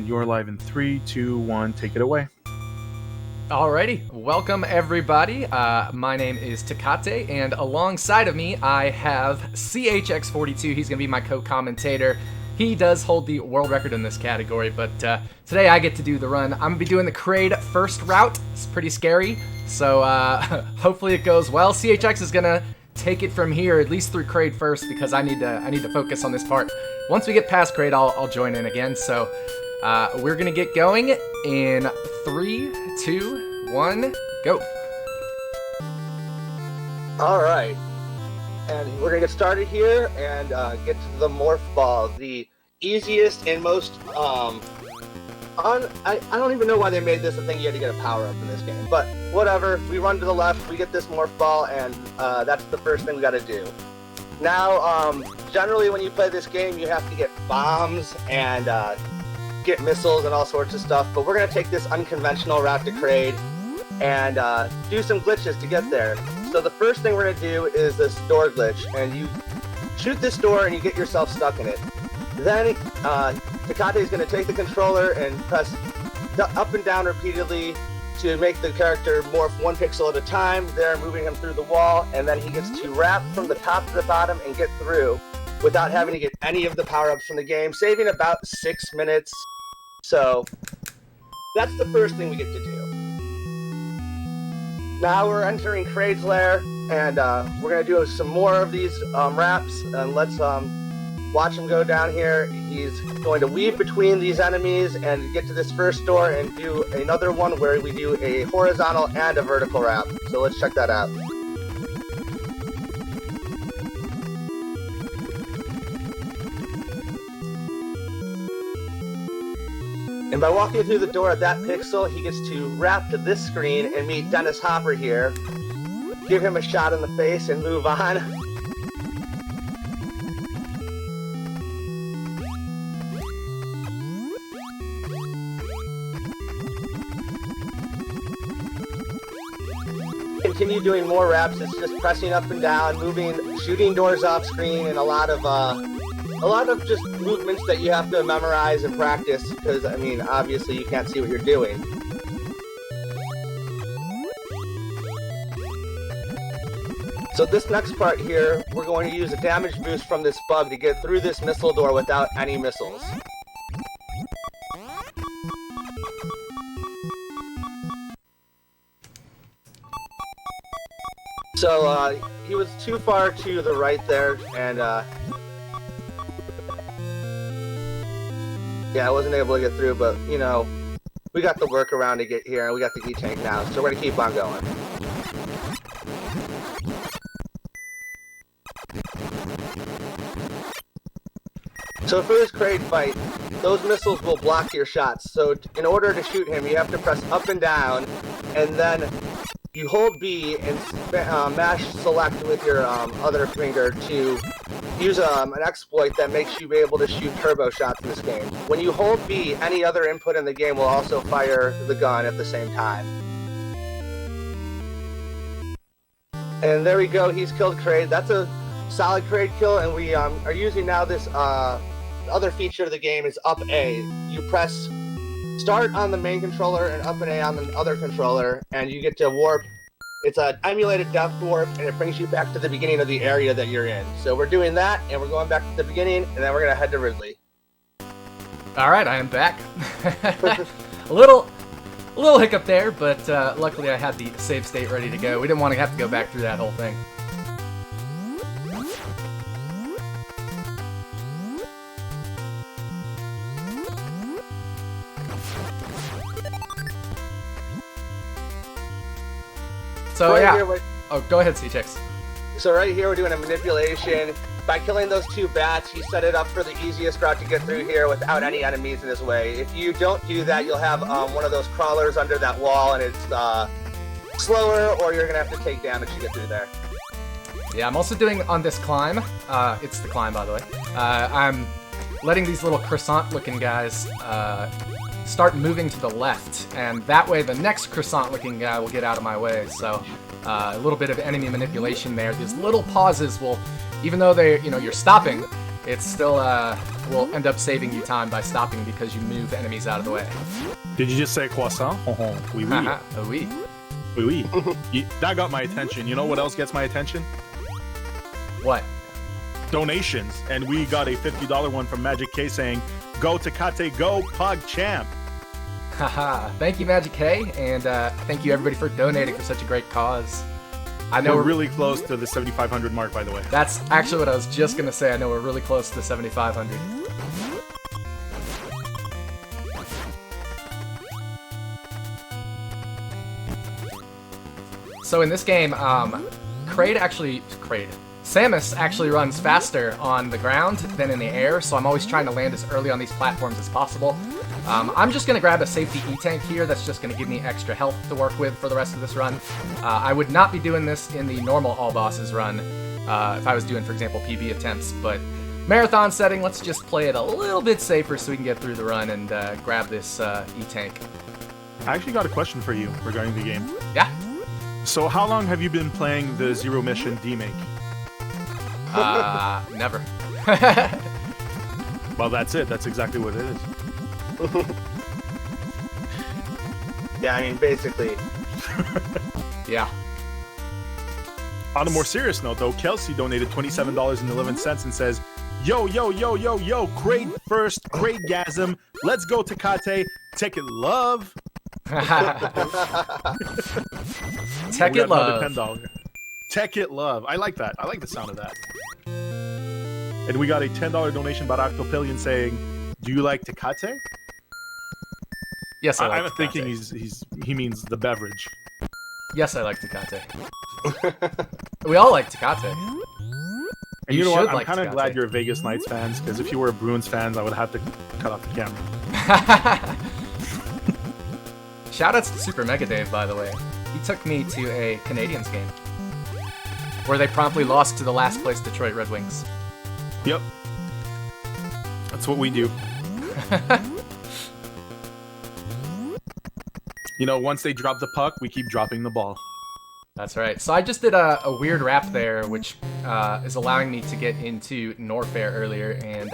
and you're live in 3, 2, 1. Take it away. Alrighty, welcome everybody. My name is Tecate, and alongside of me I have CHX42. He's going to be my co-commentator. He does hold the world record in this category, but today I get to do the run. I'm going to be doing the Kraid first route. It's pretty scary, so hopefully it goes well. CHX is going to take it from here, at least through Kraid first, because I need to focus on this part. Once we get past Kraid, I'll join in again, so we're going to get going in 3, 2, 1, go. Alright, and we're going to get started here and get to the Morph Ball, the easiest and most, I don't even know why they made this a thing you had to get a power-up in this game, but whatever, we run to the left, we get this Morph Ball, and that's the first thing we got to do. Now, generally when you play this game, you have to get bombs and get missiles and all sorts of stuff, but we're going to take this unconventional route to Kraid and do some glitches to get there. So the first thing we're going to do is this door glitch, and you shoot this door and you get yourself stuck in it. Then Tecate is going to take the controller and press up and down repeatedly to make the character morph 1 pixel at a time, there moving him through the wall, and then he gets to wrap from the top to the bottom and get through without having to get any of the power-ups from the game, saving about 6 minutes. So that's the first thing we get to do. Now we're entering Kraid's lair, and we're going to do some more of these wraps, and let's watch him go down here. He's going to weave between these enemies and get to this first door and do another one where we do a horizontal and a vertical wrap. So let's check that out. And by walking through the door at that pixel, he gets to wrap to this screen and meet Dennis Hopper here. Give him a shot in the face and move on. Continue doing more wraps. It's just pressing up and down, moving, shooting doors off screen, and a lot of just movements that you have to memorize and practice, because I mean obviously you can't see what you're doing. So this next part here, we're going to use a damage boost from this bug to get through this missile door without any missiles. So he was too far to the right there, and yeah, I wasn't able to get through, but you know, we got the workaround to get here, and we got the E-Tank now, so we're gonna keep on going. So for this Kraid fight, those missiles will block your shots, so in order to shoot him, you have to press up and down, and then you hold B and mash select with your other finger to use an exploit that makes you be able to shoot turbo shots in this game. When you hold B, any other input in the game will also fire the gun at the same time. And there we go, he's killed Kraid. That's a solid Kraid kill, and we are using now this other feature of the game is up A. You press start on the main controller and up and A on the other controller, and you get to warp. It's an emulated depth warp, and it brings you back to the beginning of the area that you're in. So we're doing that, and we're going back to the beginning, and then we're going to head to Ridley. Alright, I am back. a little hiccup there, but luckily I had the save state ready to go. We didn't want to have to go back through that whole thing. So right yeah, here, oh go ahead CHX. So right here we're doing a manipulation. By killing those 2 bats, he set it up for the easiest route to get through here without any enemies in his way. If you don't do that, you'll have one of those crawlers under that wall, and it's slower, or you're going to have to take damage to get through there. Yeah, I'm also doing on this climb, it's the climb by the way, I'm letting these little croissant-looking guys start moving to the left, and that way the next croissant-looking guy will get out of my way. So a little bit of enemy manipulation there. These little pauses will, even though they, you're stopping, it's still will end up saving you time by stopping because you move enemies out of the way. Did you just say croissant? Oui, oui. Oh, oui. Oui, oui. That got my attention. You know what else gets my attention? What? Donations. And we got a $50 one from Magic K saying, "Go Tecate, go Pug Champ." Haha. Thank you, Magic K, and thank you everybody for donating for such a great cause. I know we're really close to the 7,500 mark, by the way. That's actually what I was just gonna say. I know we're really close to the 7,500. So in this game, Samus actually runs faster on the ground than in the air, so I'm always trying to land as early on these platforms as possible. I'm just going to grab a safety E-Tank here that's just going to give me extra health to work with for the rest of this run. I would not be doing this in the normal all bosses run if I was doing, for example, PB attempts, but marathon setting, let's just play it a little bit safer so we can get through the run and grab this E-Tank. I actually got a question for you regarding the game. Yeah? So how long have you been playing the Zero Mission demake? Never. Well, that's it. That's exactly what it is. Yeah, I mean, basically. Yeah. On a more serious note, though, Kelsey donated $27.11 and says, "Yo, yo, yo, yo, yo, great first, great gasm. Let's go Tecate. Take it love." Tech it love. $10. Tech it love. I like that. I like the sound of that. And we got a $10 donation by Octopillion saying, "Do you like Tecate?" Yes, I like I'm Tecate. thinking he means the beverage. Yes, I like Tecate. We all like Tecate. And you know what? I'm like kind of Tecate. glad you're Vegas Knights fans, because if you were Bruins fans, I would have to cut off the camera. Shoutouts to Super Mega Dave, by the way. He took me to a Canadiens game where they promptly lost to the last place Detroit Red Wings. Yep. That's what we do. You know, once they drop the puck, we keep dropping the ball. That's right. So I just did a weird rap there, which is allowing me to get into Norfair earlier, and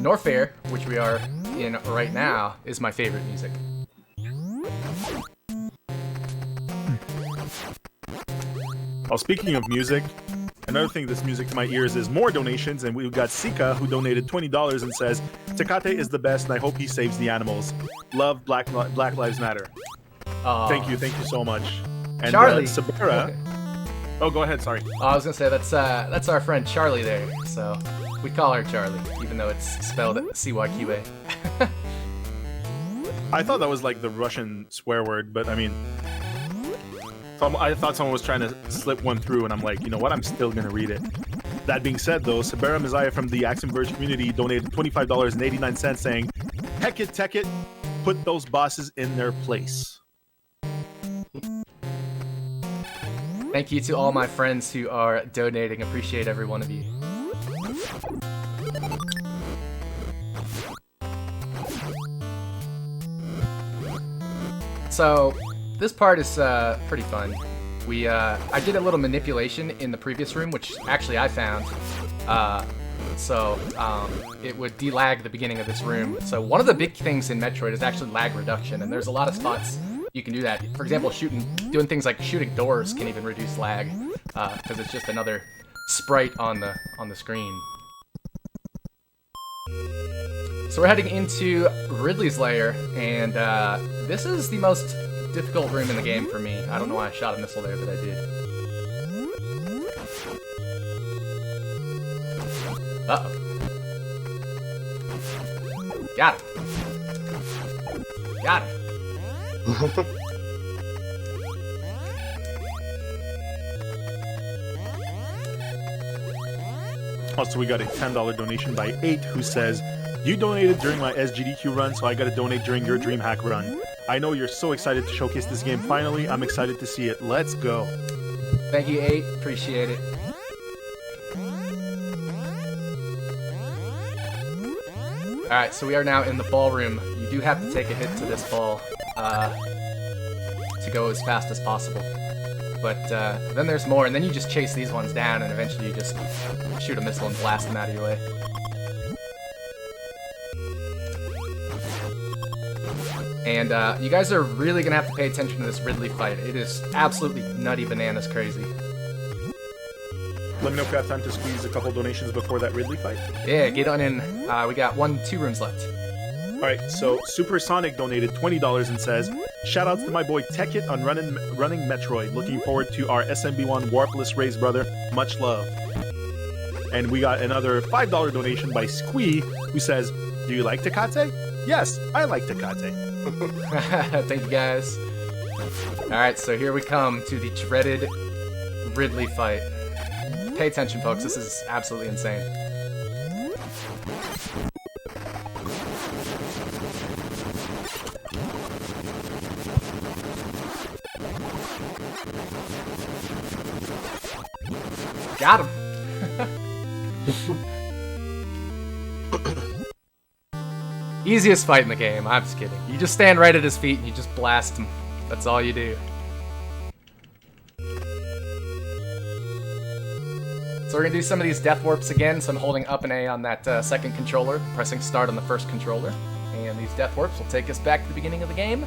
Norfair, which we are in right now, is my favorite music. Well, speaking of music, another thing that's music to my ears is more donations, and we've got Sika, who donated $20 and says, "Tecate is the best, and I hope he saves the animals. Love Black Lives Matter." Thank you so much. And Charlie. Sabera. Oh, go ahead. Sorry. I was gonna say that's our friend Charlie there. So we call her Charlie, even though it's spelled C-Y-Q-A. I thought that was like the Russian swear word, but I mean, I thought someone was trying to slip one through, and I'm like, you know what? I'm still gonna read it. That being said, though, Sabera Messiah from the Axiom Verge community donated $25.89, saying, "Heck it, tech it, put those bosses in their place." Thank you to all my friends who are donating. Appreciate every one of you. So this part is pretty fun. I did a little manipulation in the previous room, which actually I found. It would delag the beginning of this room. So one of the big things in Metroid is actually lag reduction, and there's a lot of spots you can do that. For example, doing things like shooting doors can even reduce lag, because it's just another sprite on the screen. So we're heading into Ridley's lair, and this is the most difficult room in the game for me. I don't know why I shot a missile there, but I did. Uh-oh. Got it. Got it. Also, we got a $10 donation by 8, who says, "You donated during my SGDQ run, so I gotta donate during your DreamHack run. I know you're so excited to showcase this game finally. I'm excited to see it. Let's go." Thank you, 8. Appreciate it. Alright, so we are now in the ballroom. You do have to take a hit to this ball to go as fast as possible. But then there's more, and then you just chase these ones down, and eventually you just shoot a missile and blast them out of your way. And you guys are really going to have to pay attention to this Ridley fight. It is absolutely nutty bananas crazy. Let me know if you have time to squeeze a couple donations before that Ridley fight. Yeah, get on in. We got 2 rooms left. All right, so Supersonic donated $20 and says, "Shoutouts to my boy Tecate on running Metroid. Looking forward to our SMB1 Warpless Race brother. Much love." And we got another $5 donation by Squee, who says, "Do you like Tecate? Yes, I like Tecate." Thank you guys. All right, so here we come to the dreaded Ridley fight. Pay attention, folks. This is absolutely insane. Got him. Easiest fight in the game. I'm just kidding. You just stand right at his feet and you just blast him. That's all you do. So we're going to do some of these death warps again. So I'm holding up and A on that second controller, pressing start on the first controller. And these death warps will take us back to the beginning of the game.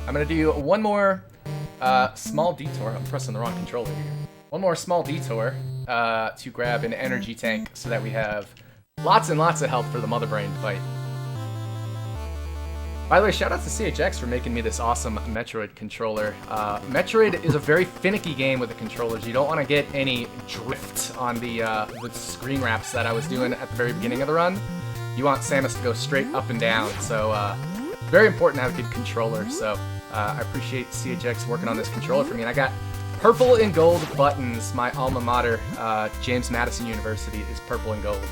I'm going to do one more small detour. I'm pressing the wrong controller here. One more small detour to grab an energy tank so that we have lots and lots of health for the Mother Brain fight. By the way, shout out to CHX for making me this awesome Metroid controller. Metroid is a very finicky game with the controllers. You don't want to get any drift on the screen wraps that I was doing at the very beginning of the run. You want Samus to go straight up and down, so very important to have a good controller. So I appreciate CHX working on this controller for me. And I got purple and gold buttons. My alma mater, James Madison University, is purple and gold.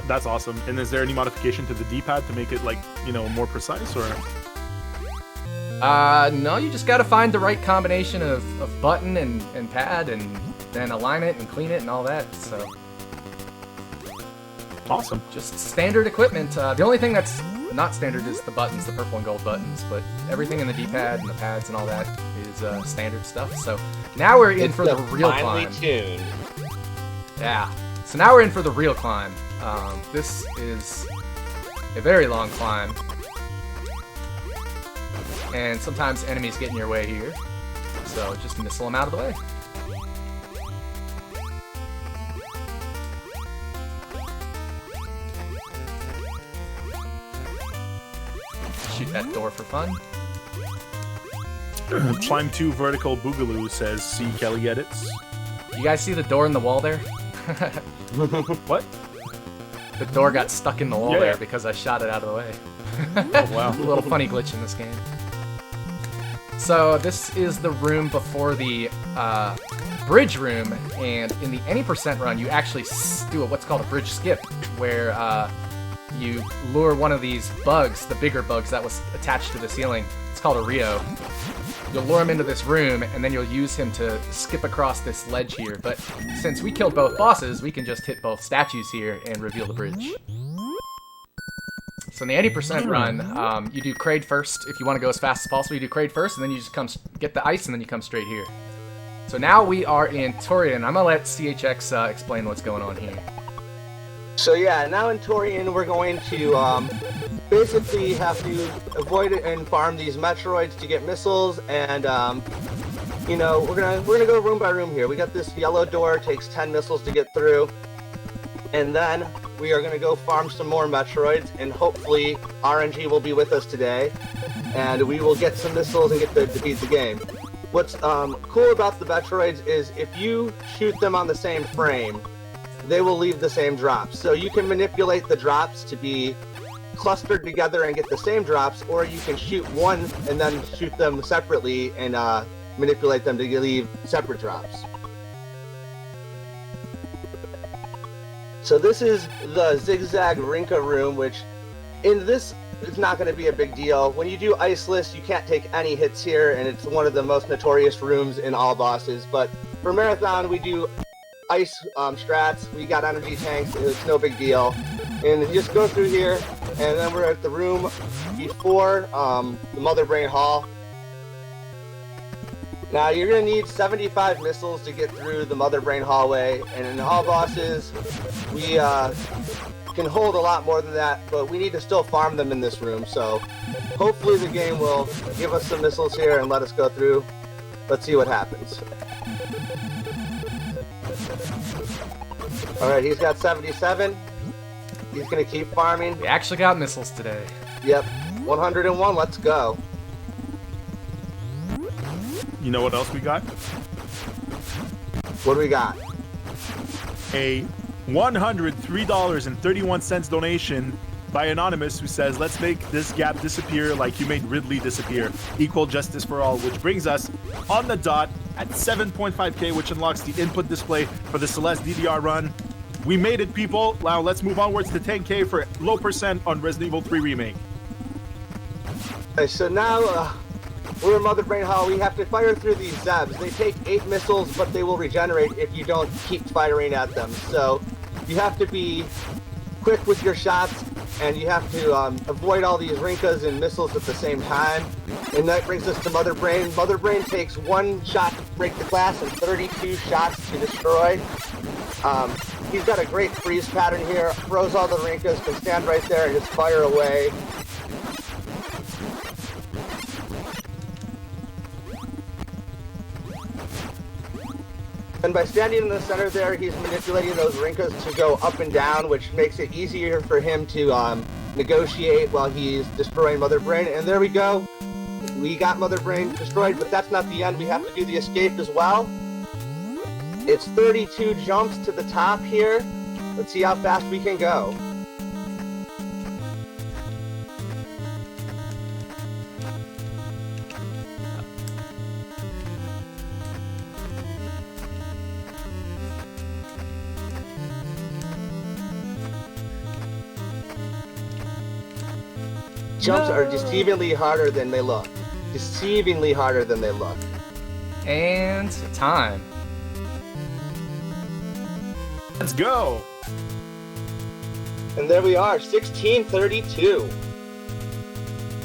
That's awesome. And is there any modification to the D-pad to make it, like, you know, more precise, or? No, you just gotta find the right combination of button and pad, and then align it and clean it and all that, so. Awesome. Just standard equipment. The only thing that's not standard is the buttons, the purple and gold buttons, but everything in the D-pad and the pads and all that is standard stuff. So now we're in for the real climb. Tuned. Yeah. So now we're in for the real climb. This is a very long climb. And sometimes enemies get in your way here. So just missile them out of the way. Shoot that door for fun. Climb 2 Vertical Boogaloo says, "See Kelly edits." You guys see the door in the wall there? What? The door got stuck in the wall Yeah. there because I shot it out of the way. Oh, wow. A little funny glitch in this game. So this is the room before the bridge room, and in the any % run, you actually do what's called a bridge skip, where you lure one of these bugs, the bigger bugs that was attached to the ceiling. It's called a Rio. You'll lure him into this room, and then you'll use him to skip across this ledge here. But since we killed both bosses, we can just hit both statues here and reveal the bridge. So in the 80% run, you do Kraid first. If you want to go as fast as possible, you do Kraid first, and then you just get the ice, and then you come straight here. So now we are in Torian. I'm going to let CHX explain what's going on here. So yeah, now in Torian we're going to basically have to avoid it and farm these Metroids to get missiles, and you know, we're gonna go room by room here. We got this yellow door, takes 10 missiles to get through, and then we are gonna go farm some more Metroids, and hopefully RNG will be with us today, and we will get some missiles and get to defeat the game. What's cool about the Metroids is if you shoot them on the same frame, they will leave the same drops. So you can manipulate the drops to be clustered together and get the same drops, or you can shoot one and then shoot them separately and manipulate them to leave separate drops. So this is the Zigzag Rinka room, which in this it's not going to be a big deal. When you do Iceless, you can't take any hits here, and it's one of the most notorious rooms in all bosses. But for Marathon, we do ice strats, we got energy tanks, it's no big deal. And you just go through here, and then we're at the room before the Mother Brain Hall. Now you're gonna need 75 missiles to get through the Mother Brain hallway, and in all bosses, we can hold a lot more than that, but we need to still farm them in this room, so hopefully the game will give us some missiles here and let us go through. Let's see what happens. Alright, he's got 77. He's gonna keep farming. We actually got missiles today. Yep, 101, let's go. You know what else we got? What do we got? A $103.31 donation by Anonymous, who says, let's make this gap disappear like you made Ridley disappear. Equal justice for all, which brings us on the dot at 7.5K, which unlocks the input display for the Celeste DDR run. We made it, people. Now let's move onwards to 10K for low percent on Resident Evil 3 Remake. Okay, so now we're in Mother Brain Hall. We have to fire through these Zebs. They take 8 missiles, but they will regenerate if you don't keep firing at them. So you have to be quick with your shots, and you have to avoid all these Rinkas and missiles at the same time. And that brings us to Mother Brain. Mother Brain takes 1 shot to break the glass and 32 shots to destroy. He's got a great freeze pattern here. Throws all the Rinkas, can stand right there and just fire away. And by standing in the center there, he's manipulating those Rinkas to go up and down, which makes it easier for him to negotiate while he's destroying Mother Brain. And there we go. We got Mother Brain destroyed, but that's not the end. We have to do the escape as well. It's 32 jumps to the top here. Let's see how fast we can go. Jumps are deceivingly harder than they look. Deceivingly harder than they look. And time. Let's go. And there we are, 16:32.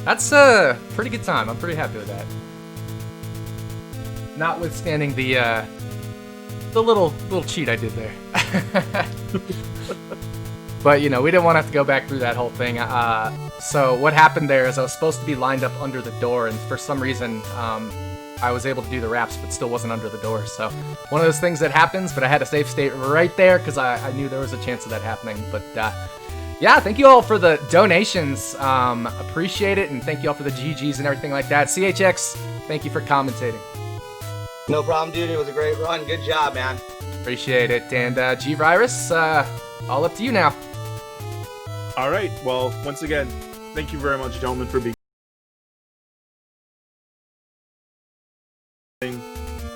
That's a pretty good time. I'm pretty happy with that. Notwithstanding the little cheat I did there. But, you know, we didn't want to have to go back through that whole thing. So what happened there is I was supposed to be lined up under the door, and for some reason, I was able to do the wraps, but still wasn't under the door. So one of those things that happens, but I had a safe state right there because I knew there was a chance of that happening. But yeah, thank you all for the donations. Appreciate it, and thank you all for the GGs and everything like that. CHX, thank you for commentating. No problem, dude. It was a great run. Good job, man. Appreciate it. And G-Virus, all up to you now. All right. Well, once again, thank you very much, gentlemen, for being.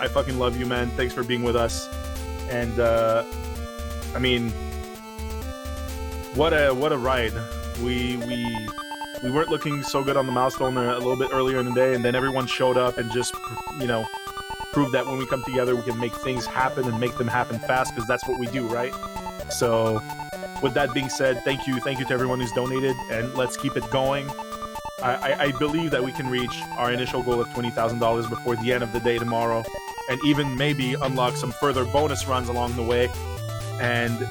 I fucking love you, man. Thanks for being with us. And I mean, what a ride. We weren't looking so good on the milestone a little bit earlier in the day, and then everyone showed up and just, you know, proved that when we come together, we can make things happen and make them happen fast, because that's what we do, right? So with that being said, thank you to everyone who's donated, and let's keep it going. I believe that we can reach our initial goal of $20,000 before the end of the day tomorrow, and even maybe unlock some further bonus runs along the way. And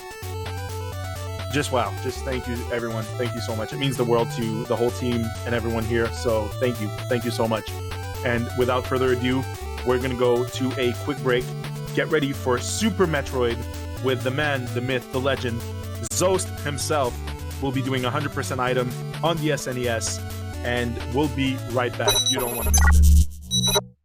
just wow, just thank you everyone. Thank you so much. It means the world to the whole team and everyone here. So thank you so much. And without further ado, we're gonna go to a quick break. Get ready for Super Metroid with the man, the myth, the legend, Zost himself. Will be doing 100% item on the SNES, and we'll be right back. You don't want to miss this.